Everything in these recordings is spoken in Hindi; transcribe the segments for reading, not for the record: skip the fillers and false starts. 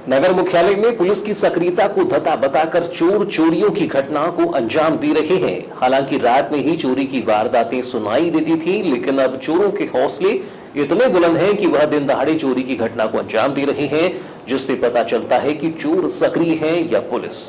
नगर मुख्यालय में पुलिस की सक्रियता को धता बताकर चोर चोरियों की घटना को अंजाम दे रहे हैं। हालांकि रात में ही चोरी की वारदातें सुनाई देती थी, लेकिन अब चोरों के हौसले इतने बुलंद हैं कि वह दिन दहाड़े चोरी की घटना को अंजाम दे रहे हैं, जिससे पता चलता है कि चोर सक्रिय हैं या पुलिस।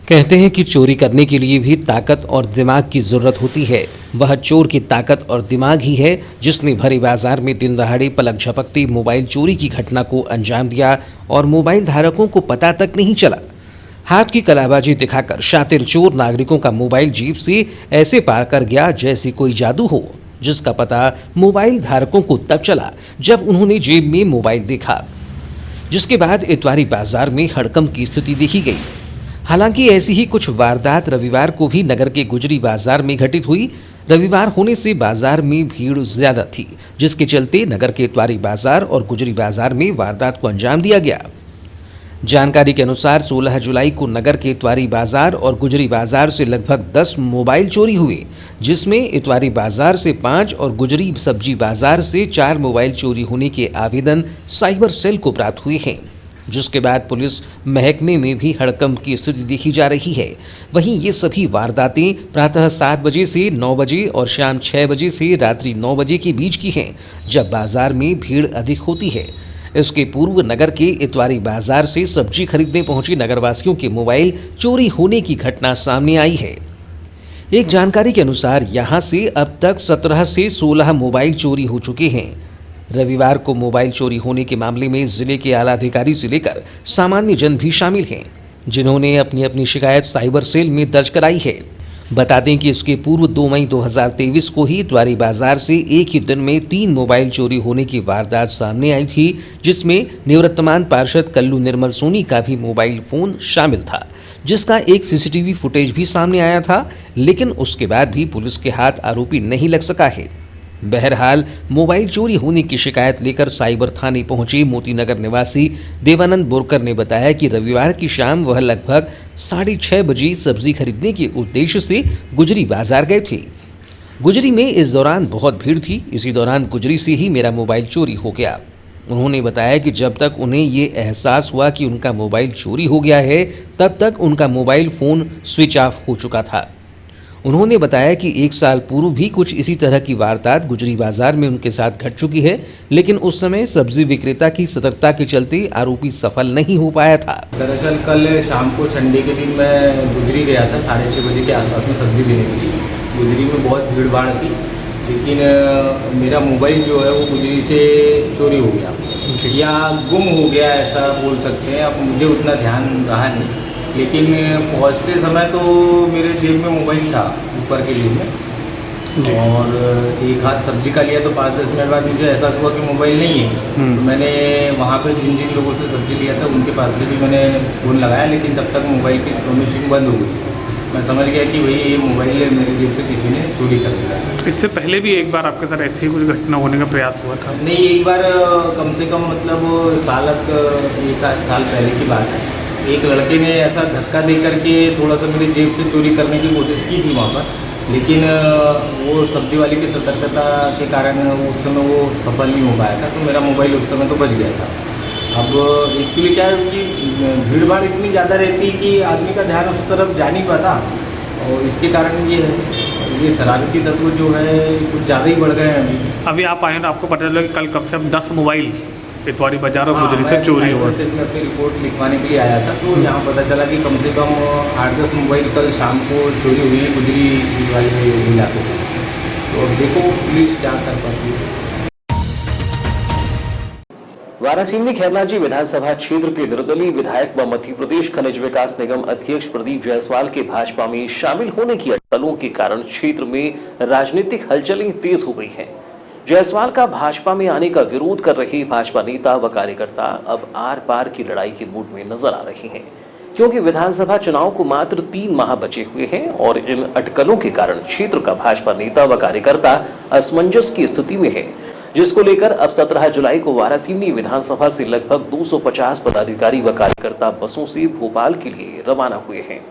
कहते हैं कि चोरी करने के लिए भी ताकत और दिमाग की जरूरत होती है। वह चोर की ताकत और दिमाग ही है जिसने भरे बाजार में दिन दहाड़े पलक झपकती मोबाइल चोरी की घटना को अंजाम दिया और मोबाइल धारकों को पता तक नहीं चला। हाथ की कलाबाजी दिखाकर शातिर चोर नागरिकों का मोबाइल जेब से ऐसे पार कर गया जैसे कोई जादू हो, जिसका पता मोबाइल धारकों को तब चला जब उन्होंने जेब में मोबाइल देखा, जिसके बाद इतवारी बाजार में हड़कंप की स्थिति देखी गई। हालांकि ऐसी ही कुछ वारदात रविवार को भी नगर के गुजरी बाजार में घटित हुई। रविवार होने से बाजार में भीड़ ज्यादा थी, जिसके चलते नगर के इतवारी बाजार और गुजरी बाजार में वारदात को अंजाम दिया गया। जानकारी के अनुसार 16 जुलाई को नगर के इतवारी बाजार और गुजरी बाजार से लगभग 10 मोबाइल चोरी हुए, जिसमें इतवारी बाजार से 5 और गुजरी सब्जी बाजार से 4 मोबाइल चोरी होने के आवेदन साइबर सेल को प्राप्त हुए हैं, जिसके बाद पुलिस महकमे में भी हड़कंप की स्थिति देखी जा रही है। वहीं ये सभी वारदातें प्रातः 7 बजे से 9 बजे और शाम 6 बजे से रात्रि 9 बजे के बीच की हैं, जब बाजार में भीड़ अधिक होती है। इसके पूर्व नगर के इतवारी बाजार से सब्जी खरीदने पहुंचे नगरवासियों के मोबाइल चोरी होने की घटना सामने आई है। एक जानकारी के अनुसार यहां से अब तक 17 से 16 मोबाइल चोरी हो चुके हैं। रविवार को मोबाइल चोरी होने के मामले में जिले के आला अधिकारी से लेकर सामान्य जन भी शामिल हैं, जिन्होंने अपनी अपनी शिकायत साइबर सेल में दर्ज कराई है। बता दें कि इसके पूर्व 2 मई 2023 को ही इतवारी बाजार से एक ही दिन में 3 मोबाइल चोरी होने की वारदात सामने आई थी, जिसमें निवर्तमान पार्षद कल्लू निर्मल सोनी का भी मोबाइल फोन शामिल था, जिसका एक सीसीटीवी फुटेज भी सामने आया था, लेकिन उसके बाद भी पुलिस के हाथ आरोपी नहीं लग सका है। बहरहाल मोबाइल चोरी होने की शिकायत लेकर साइबर थाने पहुंचे मोतीनगर निवासी देवानंद बोरकर ने बताया कि रविवार की शाम वह लगभग 6:30 बजे सब्जी खरीदने के उद्देश्य से गुजरी बाजार गए थे। गुजरी में इस दौरान बहुत भीड़ थी। इसी दौरान गुजरी से ही मेरा मोबाइल चोरी हो गया। उन्होंने बताया कि जब तक उन्हें ये एहसास हुआ कि उनका मोबाइल चोरी हो गया है, तब तक उनका मोबाइल फ़ोन स्विच ऑफ हो चुका था। उन्होंने बताया कि 1 साल पूर्व भी कुछ इसी तरह की वारदात गुजरी बाजार में उनके साथ घट चुकी है, लेकिन उस समय सब्जी विक्रेता की सतर्कता के चलते आरोपी सफल नहीं हो पाया था। दरअसल कल शाम को संडे के दिन मैं गुजरी गया था 6:30 बजे के आसपास में सब्जी लेने के लिए। गुजरी में बहुत भीड़ भाड़ थी, लेकिन मेरा मोबाइल जो है वो गुजरी से चोरी हो गया या गुम हो गया, ऐसा बोल सकते हैं। अब मुझे उतना ध्यान रहा नहीं, लेकिन पहुंचते समय तो मेरे जेब में मोबाइल था, ऊपर के जेब में, और एक हाथ सब्जी का लिया तो 5-10 मिनट बाद मुझे एहसास हुआ कि मोबाइल नहीं है। तो मैंने वहाँ पे जिन जिन लोगों से सब्जी लिया था उनके पास से भी मैंने फ़ोन लगाया, लेकिन तब तक मोबाइल की इन्फॉर्मेशन बंद हो गई। मैं समझ गया कि भाई ये मोबाइल मेरे जेब से किसी ने चोरी कर दिया। इससे पहले भी एक बार आपके साथ ऐसी ही कुछ घटना होने का प्रयास हुआ था? नहीं, एक बार कम से कम मतलब 1 साल पहले की बात है। एक लड़के ने ऐसा धक्का दे करके थोड़ा सा मेरे जेब से चोरी करने की कोशिश की थी वहाँ पर, लेकिन वो सब्जी वाले की सतर्कता के कारण उस समय वो सफल नहीं हो पाया था, तो मेरा मोबाइल उस समय तो बच गया था। अब एक्चुअली क्या है कि भीड़ भाड़ इतनी ज़्यादा रहती है कि आदमी का ध्यान उस तरफ जा नहीं पाता, और इसके कारण ये शरारती तत्व जो है कुछ ज़्यादा ही बढ़ गए हैं। अभी आप आए तो आपको पता चला कि कल कम से कम 10 मोबाइल इतवारी बाजार और गुजरी से चोरी हुआ। मैं अपनी रिपोर्ट लिखवाने के लिए आया था, तो यहाँ पता चला कि कम से कम 8-10 मोबाइल कल शाम को चोरी हुई है गुजरी वाले इलाके से। तो अब देखो पुलिस क्या कर पाती है। वारासिवनी खैरनाजी विधानसभा क्षेत्र के निर्दलीय विधायक व मध्य प्रदेश खनिज विकास निगम अध्यक्ष प्रदीप जायसवाल के भाजपा में शामिल होने की अटकलों के कारण क्षेत्र में राजनीतिक हलचलें तेज हो गई हैं। जायसवाल का भाजपा में आने का विरोध कर रहे भाजपा नेता व कार्यकर्ता अब आर पार की लड़ाई के मूड में नजर आ रहे हैं, क्योंकि विधानसभा चुनाव को मात्र 3 माह बचे हुए हैं और इन अटकलों के कारण क्षेत्र का भाजपा नेता व कार्यकर्ता असमंजस की स्थिति में है, जिसको लेकर अब 17 जुलाई को वारासिवनी विधानसभा से लगभग 250 पदाधिकारी व कार्यकर्ता बसों से भोपाल के लिए रवाना हुए हैं।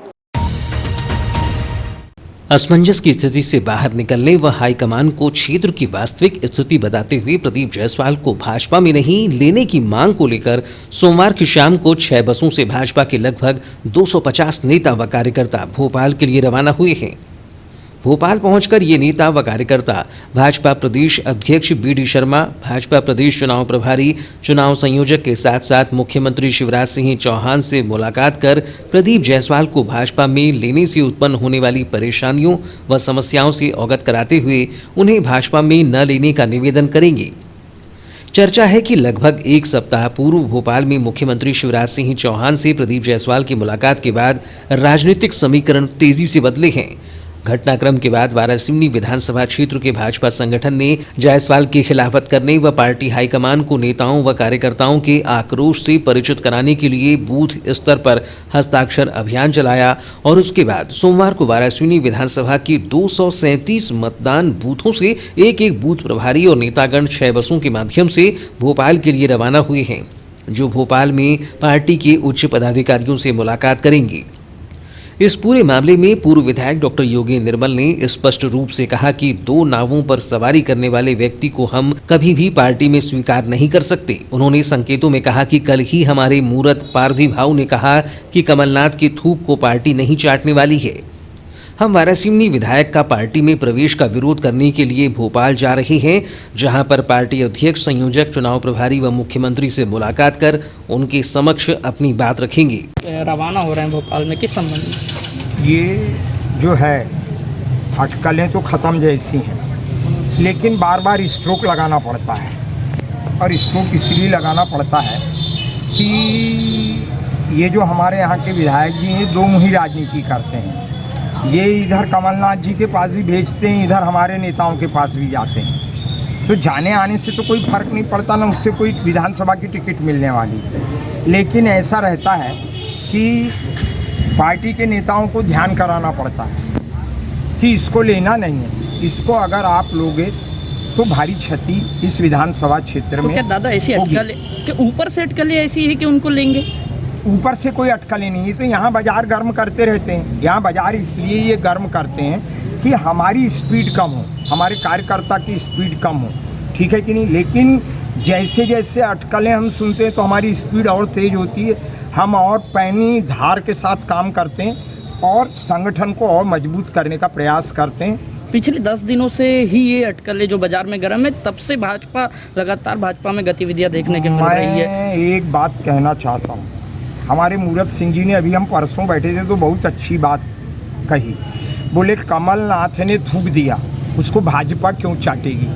असमंजस की स्थिति से बाहर निकलने व हाईकमान को क्षेत्र की वास्तविक स्थिति बताते हुए प्रदीप जायसवाल को भाजपा में नहीं लेने की मांग को लेकर सोमवार की शाम को 6 बसों से भाजपा के लगभग 250 नेता व कार्यकर्ता भोपाल के लिए रवाना हुए हैं। भोपाल पहुंचकर ये नेता व कार्यकर्ता भाजपा प्रदेश अध्यक्ष बीडी शर्मा, भाजपा प्रदेश चुनाव प्रभारी, चुनाव संयोजक के साथ साथ मुख्यमंत्री शिवराज सिंह चौहान से मुलाकात कर प्रदीप जायसवाल को भाजपा में लेने से उत्पन्न होने वाली परेशानियों व समस्याओं से अवगत कराते हुए उन्हें भाजपा में न लेने का निवेदन करेंगे। चर्चा है कि लगभग एक सप्ताह पूर्व भोपाल में मुख्यमंत्री शिवराज सिंह चौहान से प्रदीप जायसवाल की मुलाकात के बाद राजनीतिक समीकरण तेजी से बदले हैं। घटनाक्रम के बाद वारासिवनी विधानसभा क्षेत्र के भाजपा संगठन ने जायसवाल की खिलाफत करने व पार्टी हाईकमान को नेताओं व कार्यकर्ताओं के आक्रोश से परिचित कराने के लिए बूथ स्तर पर हस्ताक्षर अभियान चलाया और उसके बाद सोमवार को वारासिवनी विधानसभा के 237 मतदान बूथों से एक बूथ प्रभारी और नेतागण 6 बसों के माध्यम से भोपाल के लिए रवाना हुए हैं, जो भोपाल में पार्टी के उच्च पदाधिकारियों से मुलाकात करेंगे। इस पूरे मामले में पूर्व विधायक डॉक्टर योगी निर्मल ने स्पष्ट रूप से कहा कि 2 नावों पर सवारी करने वाले व्यक्ति को हम कभी भी पार्टी में स्वीकार नहीं कर सकते। उन्होंने संकेतों में कहा कि कल ही हमारे मूरत पारधी भाऊ ने कहा कि कमलनाथ की थूक को पार्टी नहीं चाटने वाली है। हम वारासिवनी विधायक का पार्टी में प्रवेश का विरोध करने के लिए भोपाल जा रहे हैं, जहां पर पार्टी अध्यक्ष, संयोजक, चुनाव प्रभारी व मुख्यमंत्री से मुलाकात कर उनके समक्ष अपनी बात रखेंगे। रवाना हो रहे हैं भोपाल में, किस संबंध में? ये जो है अटकलें तो ख़त्म जैसी हैं, लेकिन बार बार स्ट्रोक लगाना पड़ता है। और स्ट्रोक इसलिए लगाना पड़ता है कि ये जो हमारे यहाँ के विधायक जी हैं, 2 मुही राजनीति करते हैं। ये इधर कमलनाथ जी के पास भी भेजते हैं, इधर हमारे नेताओं के पास भी जाते हैं। तो जाने आने से तो कोई फ़र्क नहीं पड़ता, ना उससे कोई विधानसभा की टिकट मिलने वाली। लेकिन ऐसा रहता है कि पार्टी के नेताओं को ध्यान कराना पड़ता है कि इसको लेना नहीं है, इसको अगर आप लोगे तो भारी क्षति इस विधानसभा क्षेत्र में। तो क्या दादा ऐसी अटकलें कि ऊपर से अटकलें ऐसी है कि उनको लेंगे? ऊपर से कोई अटकलें नहीं है। तो यहाँ बाजार गर्म करते रहते हैं। यहाँ बाजार इसलिए ये गर्म करते हैं कि हमारी स्पीड कम हो, हमारे कार्यकर्ता की स्पीड कम हो, ठीक है कि नहीं। लेकिन जैसे जैसे अटकलें हम सुनते हैं तो हमारी स्पीड और तेज़ होती है। हम और पैनी धार के साथ काम करते हैं और संगठन को और मजबूत करने का प्रयास करते हैं। पिछले 10 दिनों से ही ये अटकलें जो बाजार में गर्म है, तब से भाजपा लगातार भाजपा में गतिविधियां देखने को मिल रही है। मैं एक बात कहना चाहता हूँ, हमारे मूरत सिंह जी ने अभी हम परसों बैठे थे तो बहुत अच्छी बात कही। बोले कमलनाथ ने थूक दिया, उसको भाजपा क्यों चाटेगी?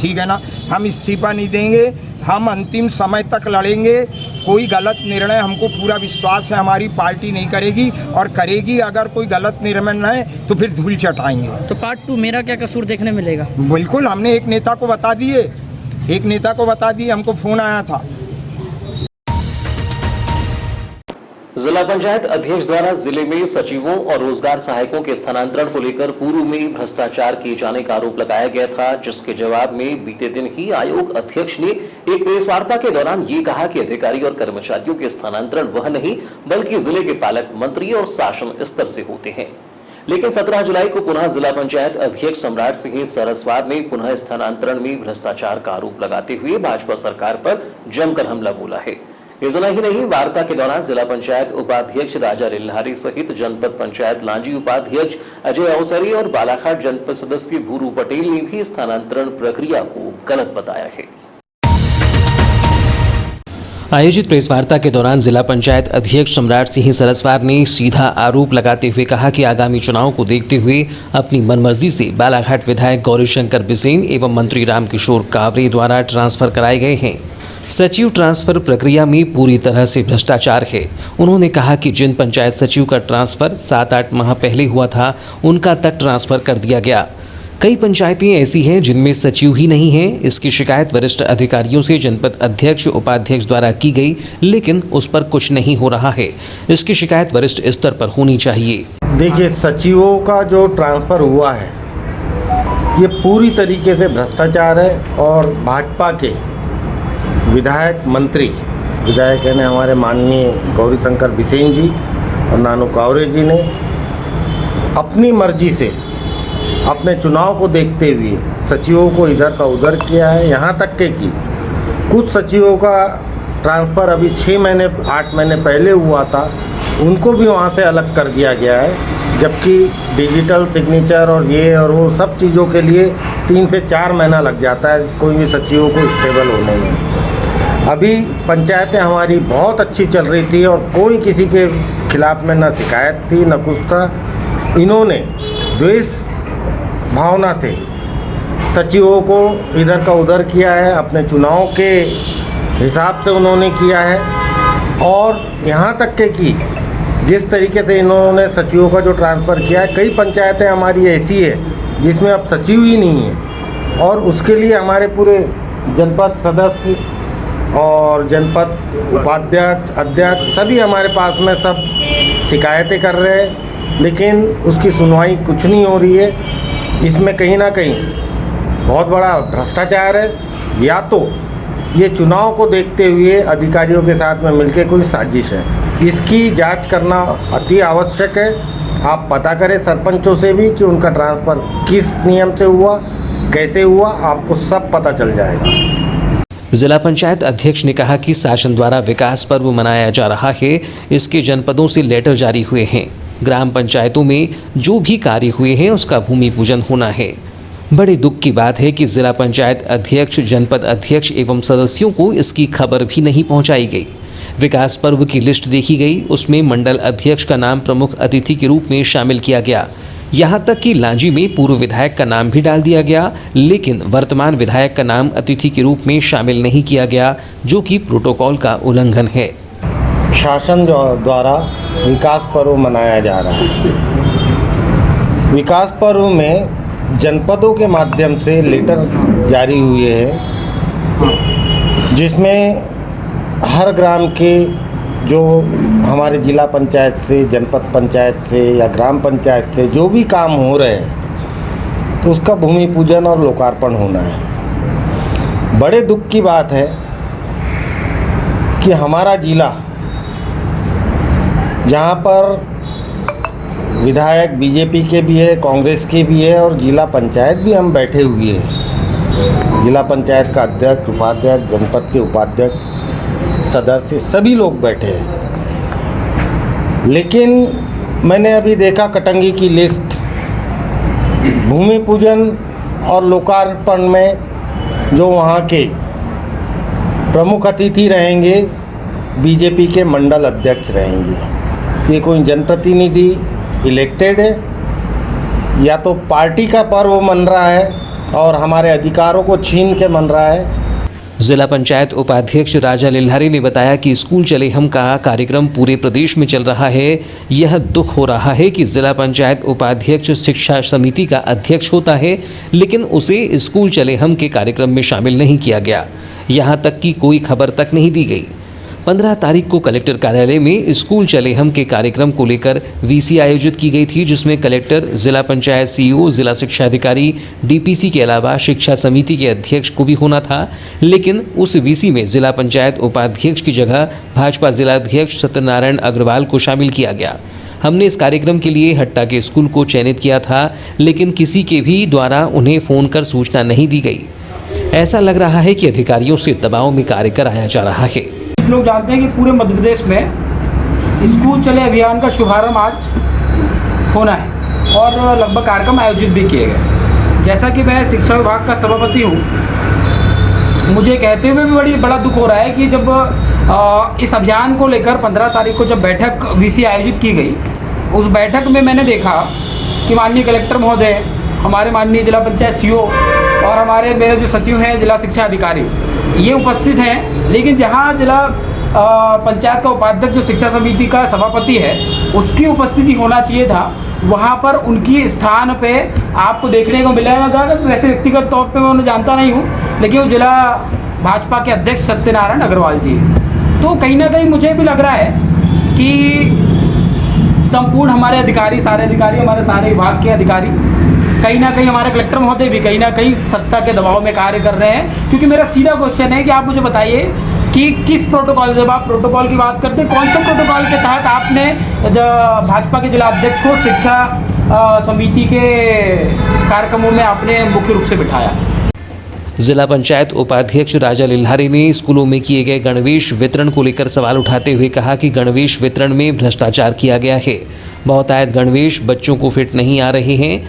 ठीक है ना, हम इस्तीफा नहीं देंगे, हम अंतिम समय तक लड़ेंगे। कोई गलत निर्णय, हमको पूरा विश्वास है हमारी पार्टी नहीं करेगी, और करेगी अगर कोई गलत निर्णय तो फिर धूल चटाएंगे। तो पार्ट 2 मेरा क्या कसूर देखने मिलेगा? बिल्कुल, हमने एक नेता को बता दिए, हमको फ़ोन आया था। जिला पंचायत अध्यक्ष द्वारा जिले में सचिवों और रोजगार सहायकों के स्थानांतरण को लेकर पूर्व में भ्रष्टाचार किए जाने का आरोप लगाया गया था, जिसके जवाब में बीते दिन ही आयोग अध्यक्ष ने एक प्रेस वार्ता के दौरान ये कहा कि अधिकारी और कर्मचारियों के स्थानांतरण वह नहीं बल्कि जिले के पालक मंत्री और शासन स्तर से होते हैं। लेकिन 17 जुलाई को पुनः जिला पंचायत अध्यक्ष सम्राट सिंह सरस्वार ने पुनः स्थानांतरण में भ्रष्टाचार का आरोप लगाते हुए भाजपा सरकार पर जमकर हमला बोला है। इतना ही नहीं, वार्ता के दौरान जिला पंचायत उपाध्यक्ष राजा रिल्हारी सहित जनपद पंचायत लांजी उपाध्यक्ष अजय अवसरी और बालाघाट जनपद सदस्य भूरू पटेल ने भी स्थानांतरण प्रक्रिया को गलत बताया है। आयोजित प्रेस वार्ता के दौरान जिला पंचायत अध्यक्ष सम्राट सिंह सरस्वार ने सीधा आरोप लगाते हुए कहा कि आगामी चुनाव को देखते हुए अपनी मनमर्जी से बालाघाट विधायक गौरीशंकर बिसेन एवं मंत्री रामकिशोर कावरे द्वारा ट्रांसफर कराए गए हैं। सचिव ट्रांसफर प्रक्रिया में पूरी तरह से भ्रष्टाचार है। उन्होंने कहा कि जिन पंचायत सचिव का ट्रांसफर 7-8 माह पहले हुआ था, उनका तक ट्रांसफर कर दिया गया। कई पंचायतें ऐसी हैं जिनमें सचिव ही नहीं हैं। इसकी शिकायत वरिष्ठ अधिकारियों से जनपद अध्यक्ष उपाध्यक्ष द्वारा की गई, लेकिन उस पर कुछ नहीं हो रहा है। इसकी शिकायत वरिष्ठ स्तर पर होनी चाहिए। देखिए, सचिवों का जो ट्रांसफ़र हुआ है ये पूरी तरीके से भ्रष्टाचार है और भाजपा के विधायक ने हमारे माननीय गौरीशंकर बिसेन जी और नानू कावरे जी ने अपनी मर्जी से अपने चुनाव को देखते हुए सचिवों को इधर का उधर किया है। यहाँ तक के कि कुछ सचिवों का ट्रांसफ़र अभी 8 महीने पहले हुआ था, उनको भी वहाँ से अलग कर दिया गया है, जबकि डिजिटल सिग्नेचर और ये और वो सब चीज़ों के लिए 3 से 4 महीना लग जाता है कोई भी सचिवों को स्टेबल होने में। अभी पंचायतें हमारी बहुत अच्छी चल रही थी और कोई किसी के खिलाफ में न शिकायत थी न कुछ था। इन्होंने द्वेष भावना से सचिवों को इधर का उधर किया है, अपने चुनाव के हिसाब से उन्होंने किया है। और यहाँ तक के कि जिस तरीके से इन्होंने सचिवों का जो ट्रांसफ़र किया है, कई पंचायतें हमारी ऐसी है जिसमें अब सचिव ही नहीं है, और उसके लिए हमारे पूरे जनपद सदस्य और जनपद उपाध्यक्ष अध्यक्ष सभी हमारे पास में सब शिकायतें कर रहे हैं, लेकिन उसकी सुनवाई कुछ नहीं हो रही है। इसमें कहीं ना कहीं बहुत बड़ा भ्रष्टाचार है, या तो ये चुनाव को देखते हुए अधिकारियों के साथ में मिलकर कोई साजिश है। इसकी जांच करना अति आवश्यक है। आप पता करें सरपंचों से भी कि उनका ट्रांसफ़र किस नियम से हुआ, कैसे हुआ, आपको सब पता चल जाएगा। जिला पंचायत अध्यक्ष ने कहा कि शासन द्वारा विकास पर्व मनाया जा रहा है, इसके जनपदों से लेटर जारी हुए हैं। ग्राम पंचायतों में जो भी कार्य हुए हैं उसका भूमि पूजन होना है। बड़े दुख की बात है कि जिला पंचायत अध्यक्ष, जनपद अध्यक्ष एवं सदस्यों को इसकी खबर भी नहीं पहुंचाई गई। विकास पर्व की लिस्ट देखी गई, उसमें मंडल अध्यक्ष का नाम प्रमुख अतिथि के रूप में शामिल किया गया। यहाँ तक कि लांजी में पूर्व विधायक का नाम भी डाल दिया गया, लेकिन वर्तमान विधायक का नाम अतिथि के रूप में शामिल नहीं किया गया, जो कि प्रोटोकॉल का उल्लंघन है। शासन द्वारा विकास पर्व मनाया जा रहा है। विकास पर्व में जनपदों के माध्यम से लेटर जारी हुए हैं, जिसमें हर ग्राम के जो हमारे जिला पंचायत से, जनपद पंचायत से या ग्राम पंचायत से जो भी काम हो रहे हैं उसका भूमि पूजन और लोकार्पण होना है। बड़े दुख की बात है कि हमारा जिला, जहाँ पर विधायक बीजेपी के भी है, कांग्रेस के भी है और जिला पंचायत भी हम बैठे हुए हैं। जिला पंचायत का अध्यक्ष, उपाध्यक्ष, जनपद के उपाध्यक्ष, सदस्य सभी लोग बैठे हैं, लेकिन मैंने अभी देखा कटंगी की लिस्ट, भूमि पूजन और लोकार्पण में जो वहाँ के प्रमुख अतिथि रहेंगे बीजेपी के मंडल अध्यक्ष रहेंगे। ये कोई जनप्रतिनिधि इलेक्टेड है या तो पार्टी का पर्व मन रहा है और हमारे अधिकारों को छीन के मन रहा है। जिला पंचायत उपाध्यक्ष राजा लिल्हारी ने बताया कि स्कूल चले हम का कार्यक्रम पूरे प्रदेश में चल रहा है। यह दुख हो रहा है कि जिला पंचायत उपाध्यक्ष शिक्षा समिति का अध्यक्ष होता है, लेकिन उसे स्कूल चले हम के कार्यक्रम में शामिल नहीं किया गया। यहाँ तक कि कोई खबर तक नहीं दी गई। 15 तारीख को कलेक्टर कार्यालय में स्कूल चले हम के कार्यक्रम को लेकर वीसी आयोजित की गई थी, जिसमें कलेक्टर, जिला पंचायत सीईओ, जिला शिक्षा अधिकारी, डीपीसी के अलावा शिक्षा समिति के अध्यक्ष को भी होना था, लेकिन उस वीसी में जिला पंचायत उपाध्यक्ष की जगह भाजपा जिलाध्यक्ष सत्यनारायण अग्रवाल को शामिल किया गया। हमने इस कार्यक्रम के लिए हट्टा के स्कूल को चयनित किया था, लेकिन किसी के भी द्वारा उन्हें फ़ोन कर सूचना नहीं दी गई। ऐसा लग रहा है कि अधिकारियों से दबाव में कार्य कराया जा रहा है। लोग जानते हैं कि पूरे मध्य प्रदेश में स्कूल चले अभियान का शुभारंभ आज होना है और लगभग कार्यक्रम आयोजित भी किए गए। जैसा कि मैं शिक्षा विभाग का सभापति हूँ, मुझे कहते हुए भी बड़ा दुख हो रहा है कि जब इस अभियान को लेकर 15 तारीख को जब बैठक वीसी आयोजित की गई, उस बैठक में मैंने देखा कि माननीय कलेक्टर महोदय, हमारे माननीय जिला पंचायत सीईओ और हमारे मेरे जो सचिव हैं जिला शिक्षा अधिकारी, ये उपस्थित हैं, लेकिन जहां जिला पंचायत का उपाध्यक्ष जो शिक्षा समिति का सभापति है उसकी उपस्थिति होना चाहिए था, वहां पर उनकी स्थान पे आपको देखने को मिला जाएगा। वैसे व्यक्तिगत तौर पे मैं उन्हें जानता नहीं हूं, लेकिन वो जिला भाजपा के अध्यक्ष सत्यनारायण अग्रवाल जी, तो कहीं ना कहीं मुझे भी लग रहा है कि संपूर्ण हमारे अधिकारी, सारे अधिकारी, हमारे सारे विभाग के अधिकारी, कहीं ना कहीं हमारे कलेक्टर महोदय भी कहीं ना कहीं सत्ता के दबाव में कार्य कर रहे हैं। क्योंकि मेरा सीधा क्वेश्चन है कि आप मुझे बताइए कि किस प्रोटोकॉल, जब आप प्रोटोकॉल की बात करते हैं, कौन से प्रोटोकॉल के तहत आपने भाजपा के जिला अध्यक्ष को शिक्षा समिति के कार्यक्रमों में आपने मुख्य रूप से बिठाया। जिला पंचायत उपाध्यक्ष राजा लिल्हारी ने स्कूलों में किए गए गणवेश वितरण को लेकर सवाल उठाते हुए कहा कि गणवेश वितरण में भ्रष्टाचार किया गया है। बहुतायत गणवेश बच्चों को फिट नहीं आ रहे हैं।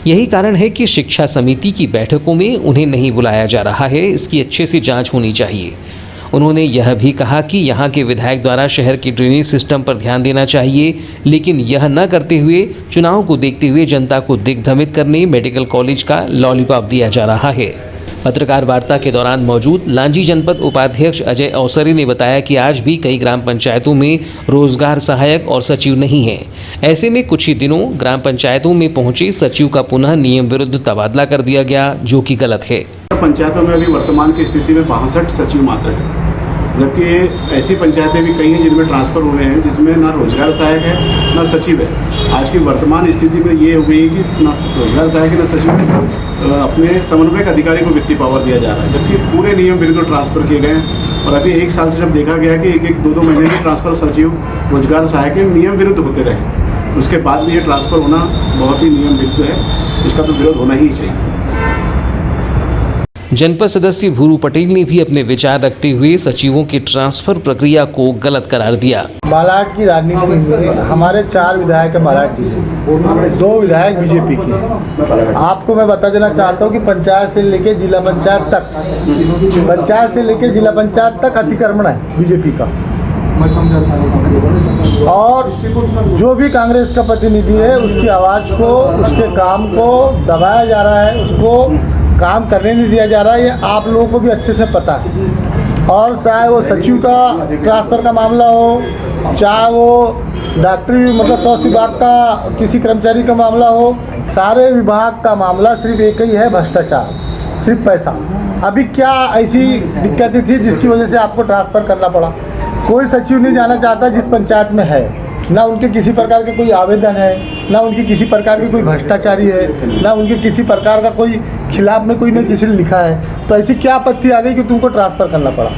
यही कारण है कि शिक्षा समिति की बैठकों में उन्हें नहीं बुलाया जा रहा है। इसकी अच्छे से जांच होनी चाहिए। उन्होंने यह भी कहा कि यहाँ के विधायक द्वारा शहर के ड्रेनेज सिस्टम पर ध्यान देना चाहिए, लेकिन यह न करते हुए चुनाव को देखते हुए जनता को दिग्भ्रमित करने मेडिकल कॉलेज का लॉलीपॉप दिया जा रहा है। पत्रकार वार्ता के दौरान मौजूद लांजी जनपद उपाध्यक्ष अजय अवसरी ने बताया कि आज भी कई ग्राम पंचायतों में रोजगार सहायक और सचिव नहीं हैं। ऐसे में कुछ ही दिनों ग्राम पंचायतों में पहुंचे सचिव का पुनः नियम विरुद्ध तबादला कर दिया गया, जो कि गलत है। पंचायतों में अभी वर्तमान की स्थिति में 62 सचिव मात्र है, जबकि ऐसी पंचायतें भी कई हैं जिनमें ट्रांसफ़र हुए हैं जिसमें ना रोजगार सहायक है ना सचिव है। आज की वर्तमान स्थिति में ये हो गई कि ना रोजगार सहायक है ना सचिव है, अपने समन्वयक अधिकारी को वित्तीय पावर दिया जा रहा है, जबकि पूरे नियम विरुद्ध ट्रांसफ़र किए गए हैं। और अभी 1 साल से जब देखा गया कि एक 2 महीने में ट्रांसफ़र सचिव रोजगार सहायक के नियम विरुद्ध होते रहे, उसके बाद भी ये ट्रांसफ़र होना बहुत ही नियम विरुद्ध है। इसका तो विरोध होना ही चाहिए। जनपद सदस्य भूरू पटेल ने भी अपने विचार रखते हुए सचिवों की ट्रांसफर प्रक्रिया को गलत करार दिया। मालाड की राजनीति में हमारे 4 विधायक है मालाड जी से, 2 विधायक बीजेपी के। आपको मैं बता देना चाहता हूँ कि पंचायत से लेके जिला पंचायत तक अतिक्रमण है बीजेपी का, और जो भी कांग्रेस का प्रतिनिधि है उसकी आवाज़ को, उसके काम को दबाया जा रहा है, उसको काम करने नहीं दिया जा रहा है। ये आप लोगों को भी अच्छे से पता है। और चाहे वो सचिव का ट्रांसफ़र का मामला हो, चाहे वो डॉक्टरी मतलब स्वास्थ्य विभाग का किसी कर्मचारी का मामला हो, सारे विभाग का मामला सिर्फ एक ही है, भ्रष्टाचार, सिर्फ पैसा। अभी क्या ऐसी दिक्कतें थी जिसकी वजह से आपको ट्रांसफ़र करना पड़ा? कोई सचिव नहीं जाना चाहता जिस पंचायत में है, ना उनके किसी प्रकार के कोई आवेदन है, ना उनकी किसी प्रकार की कोई भ्रष्टाचारी है, ना उनके किसी प्रकार का कोई खिलाफ में कोई ने किसी ने लिखा है। तो ऐसी क्या आपत्ति आ गई कि तुमको ट्रांसफ़र करना पड़ा?